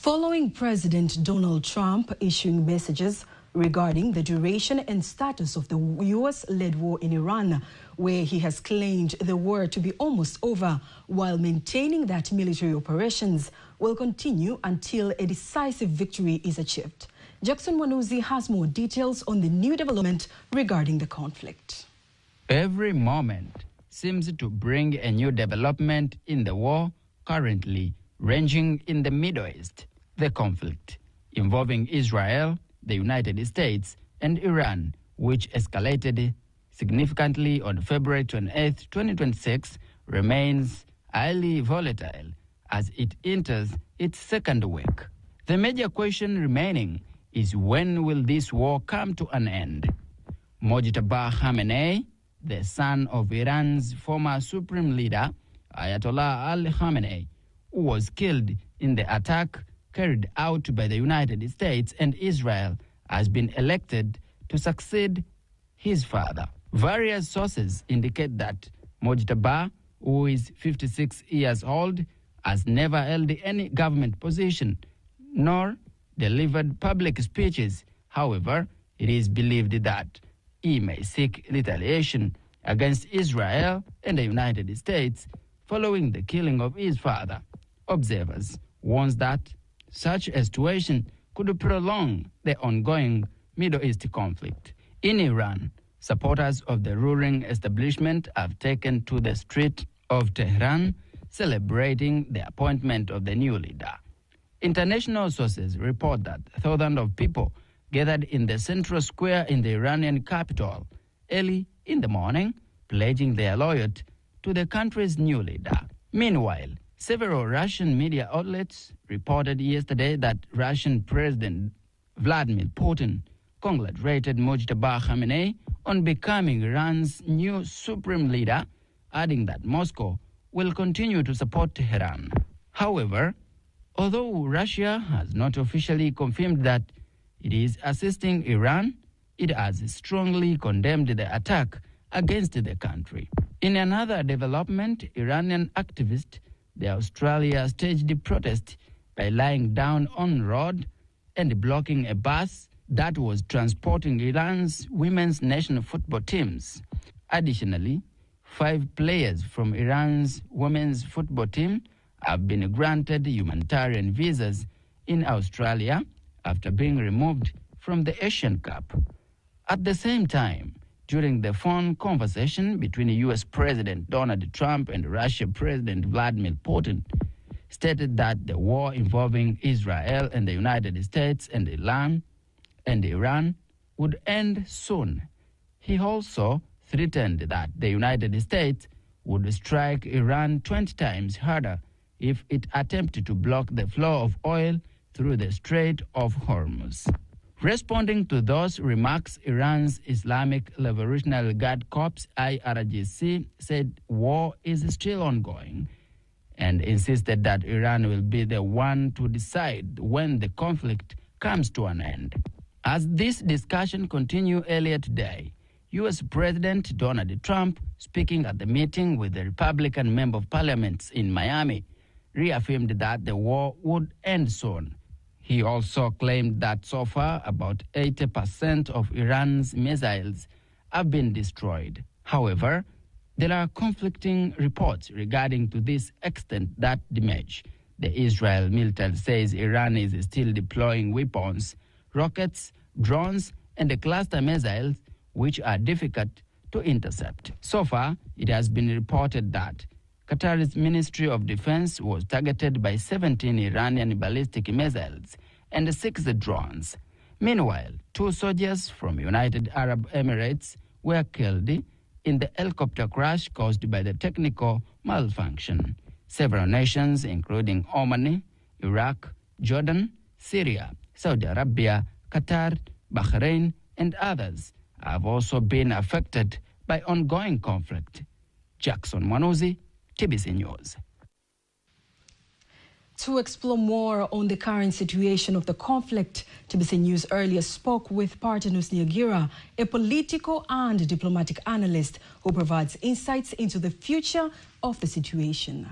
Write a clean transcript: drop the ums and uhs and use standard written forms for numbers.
Following President Donald Trump issuing messages regarding the duration and status of the U.S.-led war in Iran, where he has claimed the war to be almost over, while maintaining that military operations will continue until a decisive victory is achieved. Jackson Mwanuzi has more details on the new development regarding the conflict. Every moment seems to bring a new development in the war currently ranging in the Middle East. The conflict involving Israel, the United States, and Iran, which escalated significantly on February 28, 2026, remains highly volatile as it enters its second week. The major question remaining is, when will this war come to an end? Mojtaba Khamenei, the son of Iran's former supreme leader, Ayatollah Ali Khamenei, who was killed in the attack carried out by the United States and Israel, has been elected to succeed his father. Various sources indicate that Mojtaba, who is 56 years old, has never held any government position nor delivered public speeches. However, it is believed that he may seek retaliation against Israel and the United States following the killing of his father. Observers warn that such a situation could prolong the ongoing Middle East conflict. In Iran, supporters of the ruling establishment have taken to the street of Tehran, celebrating the appointment of the new leader. International sources report that thousands of people gathered in the central square in the Iranian capital early in the morning, pledging their loyalty to the country's new leader. Meanwhile, several Russian media outlets reported yesterday that Russian President Vladimir Putin congratulated Mojtaba Khamenei on becoming Iran's new supreme leader, adding that Moscow will continue to support Tehran. However, although Russia has not officially confirmed that it is assisting Iran, it has strongly condemned the attack against the country. In another development, Iranian activists the Australia staged the protest by lying down on road and blocking a bus that was transporting Iran's women's national football teams. Additionally, 5 players from Iran's women's football team have been granted humanitarian visas in Australia after being removed from the Asian Cup. At the same time, during the phone conversation between U.S. President Donald Trump and Russian President Vladimir Putin, stated that the war involving Israel and the United States and Iran would end soon. He also threatened that the United States would strike Iran 20 times harder if it attempted to block the flow of oil through the Strait of Hormuz. Responding to those remarks, Iran's Islamic Revolutionary Guard Corps, IRGC, said war is still ongoing and insisted that Iran will be the one to decide when the conflict comes to an end. As this discussion continued earlier today, U.S. President Donald Trump, speaking at the meeting with the Republican Member of Parliament in Miami, reaffirmed that the war would end soon. He also claimed that so far about 80% of Iran's missiles have been destroyed. However, there are conflicting reports regarding to this extent that damage. The Israel military says Iran is still deploying weapons, rockets, drones, and cluster missiles which are difficult to intercept. So far, it has been reported that Qatar's Ministry of Defense was targeted by 17 Iranian ballistic missiles and 6 drones. Meanwhile, 2 soldiers from United Arab Emirates were killed in the helicopter crash caused by the technical malfunction. Several nations, including Oman, Iraq, Jordan, Syria, Saudi Arabia, Qatar, Bahrain, and others, have also been affected by ongoing conflict. Jackson Mwanuzi, TBC News. To explore more on the current situation of the conflict, TBC News earlier spoke with Partenus Niagira, a political and diplomatic analyst who provides insights into the future of the situation.